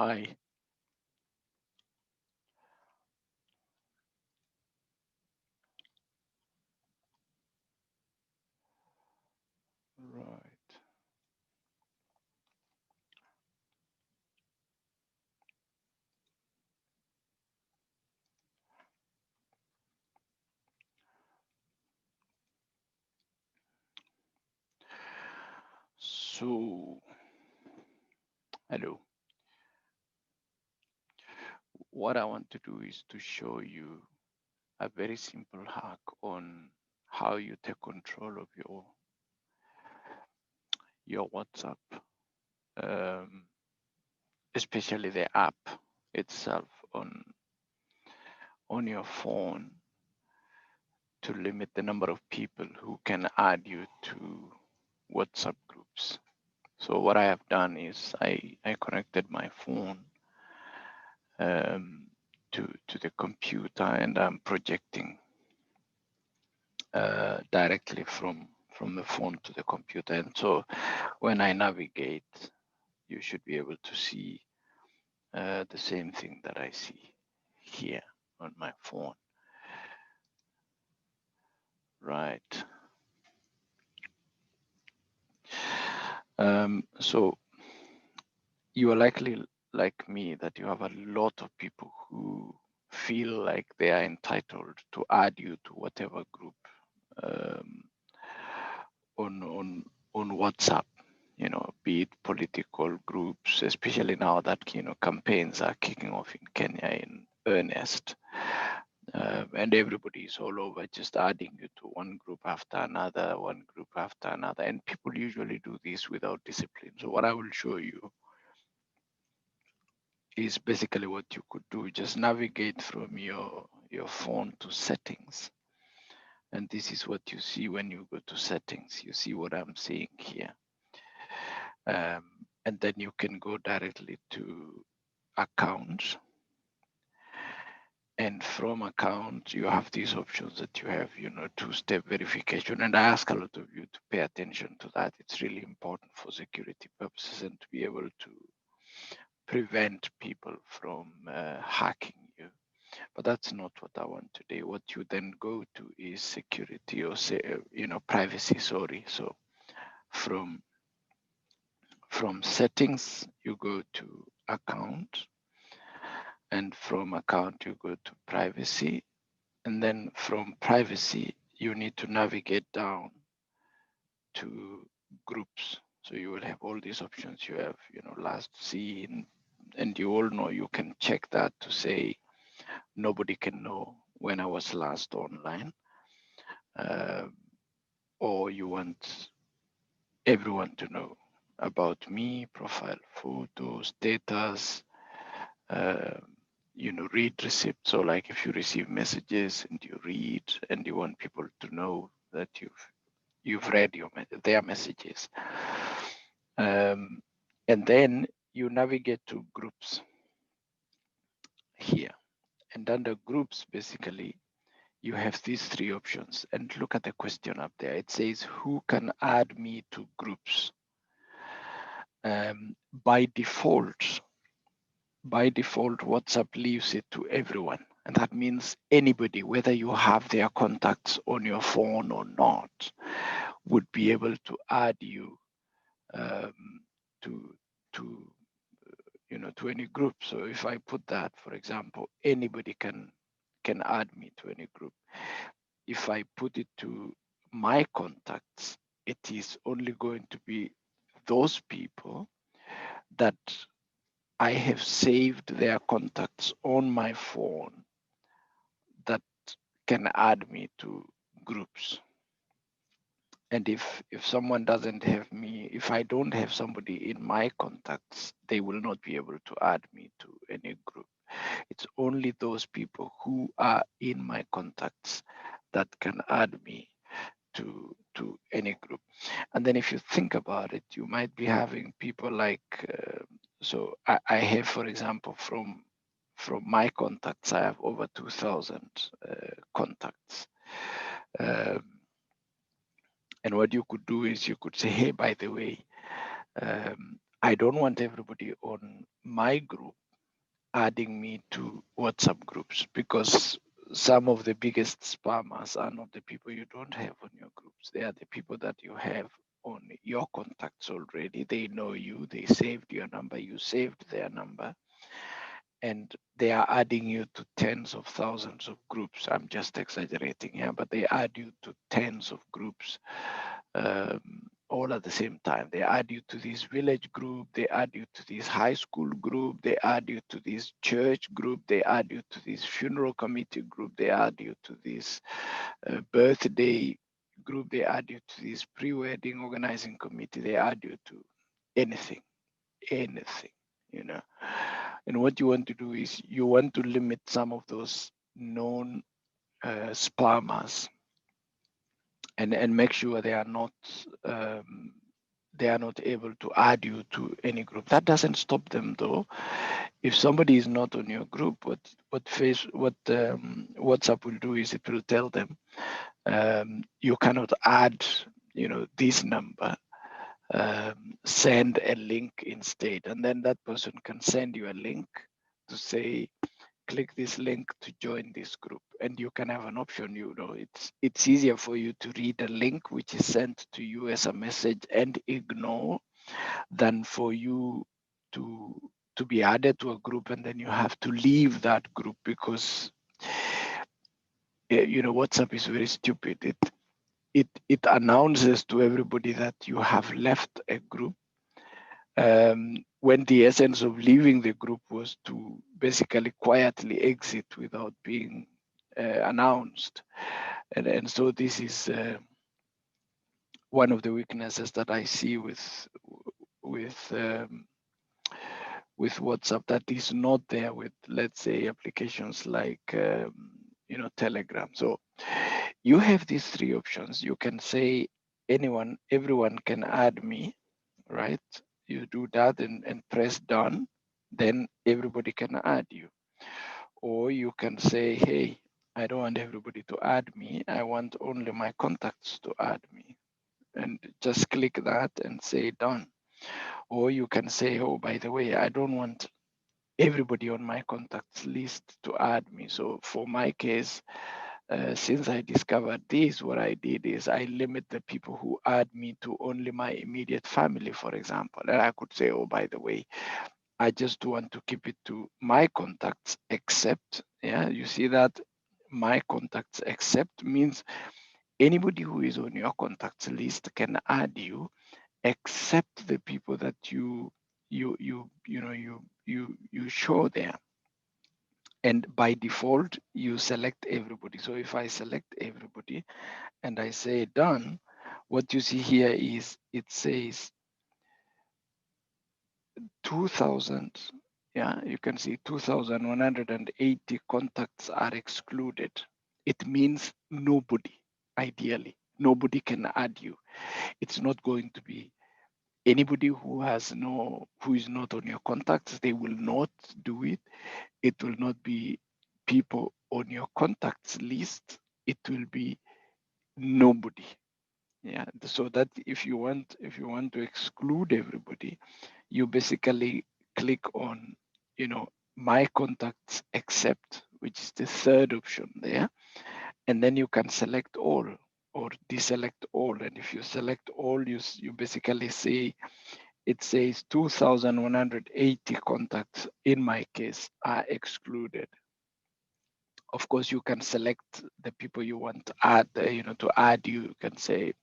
Hi. Right. So, hello. What I want to do is to show you a very simple hack on how you take control of your WhatsApp, um, especially the app itself on your phone to limit the number of people who can add you to WhatsApp groups. So what I have done is I connected my phone um, to the computer, and I'm projecting directly from the phone to the computer. And so when I navigate, you should be able to see the same thing that I see here on my phone. Right. So you are likely like me that you have a lot of people who feel like they are entitled to add you to whatever group um, on WhatsApp, be it political groups, especially now that campaigns are kicking off in Kenya in earnest, and everybody is all over just adding you to one group after another, one group after another, and people usually do this without discipline. So what I will show you is basically what you could do. Just navigate from your phone to settings, and this is what you see when you go to settings. You see what I'm saying here. And then you can go directly to account, and from account you have these options that you have, two-step verification, and I ask a lot of you to pay attention to that. It's really important for security purposes and to be able to prevent people from hacking you. But that's not what I want today. What you then go to is security, or say privacy, sorry. So from settings you go to account, and from account you go to privacy, and then from privacy you need to navigate down to groups. So you will have all these options. You have last seen, and you all know you can check that to say nobody can know when I was last online, uh, or you want everyone to know about me, profile photo, status, uh, read receipt. So like if you receive messages and you read, and you want people to know that you've read their messages, and then you navigate to groups here, and under groups basically you have these three options. And look at the question up there. It says, who can add me to groups? By default, WhatsApp leaves it to everyone. And that means anybody, whether you have their contacts on your phone or not, would be able to add you to to any group. So if I put that, for example, anybody can add me to any group. If I put it to my contacts, it is only going to be those people that I have saved their contacts on my phone that can add me to groups. And if someone doesn't have me, if I don't have somebody in my contacts, they will not be able to add me to any group. It's only those people who are in my contacts that can add me to any group. And then if you think about it, you might be having people like so I have, for example, from my contacts, I have over 2,000 contacts. Um, and what you could do is you could say, hey, by the way, I don't want everybody on my group adding me to WhatsApp groups, because some of the biggest spammers are not the people you don't have on your groups. They are the people that you have on your contacts already. They know you, they saved your number, you saved their number, and they are adding you to tens of thousands of groups. I'm just exaggerating here, but they add you to tens of groups all at the same time. They add you to this village group, they add you to this high school group, they add you to this church group, they add you to this funeral committee group, they add you to this birthday group, they add you to this pre-wedding organizing committee, they add you to anything, anything, you know. And what you want to do is you want to limit some of those known spammers, and make sure they are not able to add you to any group. That doesn't stop them though. If somebody is not on your group, what WhatsApp will do is it will tell them you cannot add, this number. Send a link instead, and then that person can send you a link to say, click this link to join this group, and you can have an option. It's easier for you to read a link which is sent to you as a message and ignore, than for you to be added to a group and then you have to leave that group, because WhatsApp is very stupid. It announces to everybody that you have left a group, when the essence of leaving the group was to basically quietly exit without being announced. And so this is one of the weaknesses that I see with um, with WhatsApp that is not there with, let's say, applications like Telegram. So you have these three options. You can say everyone can add me, right? You do that and press done, then everybody can add you. Or you can say, hey, I don't want everybody to add me. I want only my contacts to add me. And just click that and say done. Or you can say, oh, by the way, I don't want everybody on my contacts list to add me. So for my case, since I discovered this, what I did is I limit the people who add me to only my immediate family, for example. And I could say, oh, by the way, I just want to keep it to my contacts, except, yeah, you see that my contacts except means anybody who is on your contacts list can add you, except the people that you show there. And by default, you select everybody. So if I select everybody and I say done, what you see here is it says 2,000. Yeah, you can see 2,180 contacts are excluded. It means nobody, ideally, nobody can add you. It's not going to be anybody who is not on your contacts. They will not do it. It will not be people on your contacts list. It will be nobody. Yeah, so that if you want to exclude everybody, you basically click on my contacts except, which is the third option there, and then you can select all or deselect all. And if you select all, you basically say, it says 2,180 contacts in my case are excluded. Of course, you can select the people you want to add, to add you. You can say,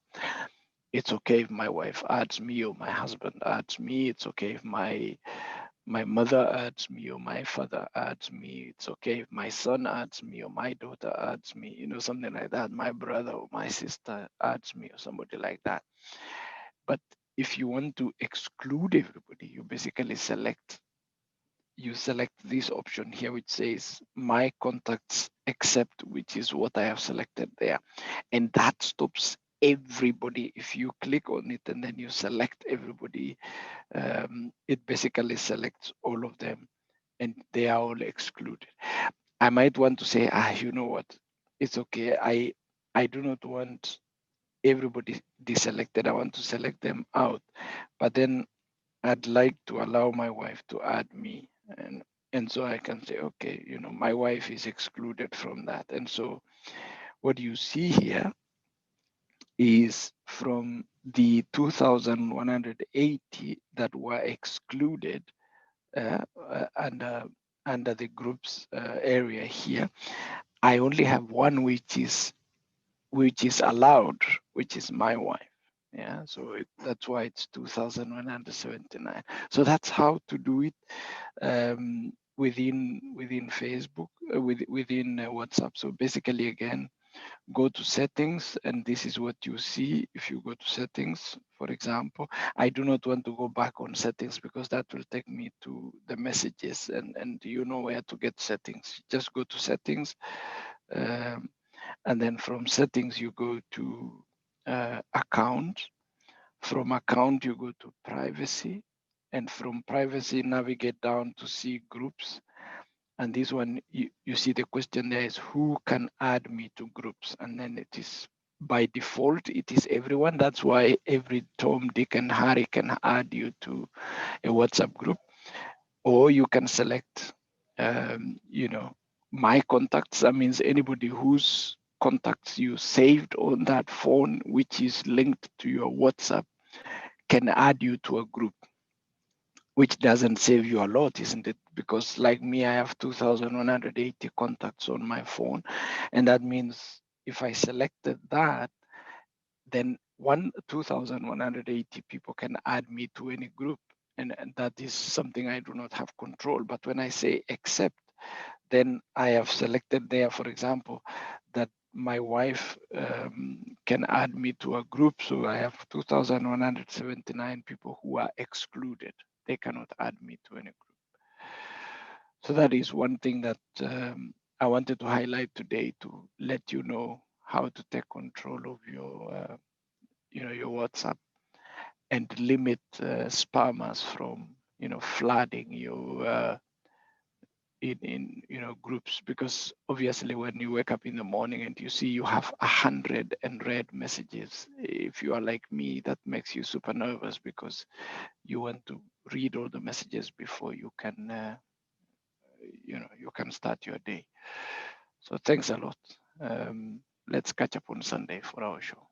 it's okay if my wife adds me or my husband adds me. It's okay if my mother adds me or my father adds me. It's okay if my son adds me or my daughter adds me, something like that. My brother or my sister adds me or somebody like that. But if you want to exclude everybody, you basically select this option here, which says my contacts except, which is what I have selected there. And that stops everybody. If you click on it and then you select everybody, it basically selects all of them and they are all excluded. I might want to say, you know what, it's okay. I do not want everybody deselected. I want to select them out. But then I'd like to allow my wife to add me, and so I can say, okay, my wife is excluded from that. And so what you see here is from the 2,180 that were excluded uh, under the groups area here, I only have one which is allowed, which is my wife. Yeah, so that's why it's 2,179. So that's how to do it within Facebook, within WhatsApp. So basically, again, go to settings, and this is what you see. If you go to settings, for example, I do not want to go back on settings because that will take me to the messages, and you know where to get settings. Just go to settings, um, and then from settings you go to account. From account you go to privacy, and from privacy navigate down to see groups. And this one, you see the question there is who can add me to groups, and then it is by default it is everyone. That's why every Tom, Dick, and Harry can add you to a WhatsApp group. Or you can select my contacts. That means anybody whose contacts you saved on that phone, which is linked to your WhatsApp, can add you to a group, which doesn't save you a lot, isn't it? Because like me, I have 2,180 contacts on my phone. And that means if I selected that, then 2,180 people can add me to any group. And that is something I do not have control. But when I say accept, then I have selected there, for example, that my wife can add me to a group. So I have 2,179 people who are excluded. They cannot add me to any group. So that is one thing that I wanted to highlight today to let you know how to take control of your WhatsApp and limit spammers from flooding you in groups. Because obviously when you wake up in the morning and you see you have 100 unread messages, if you are like me, that makes you super nervous because you want to read all the messages before you can you can start your day. So thanks a lot. Let's catch up on Sunday for our show.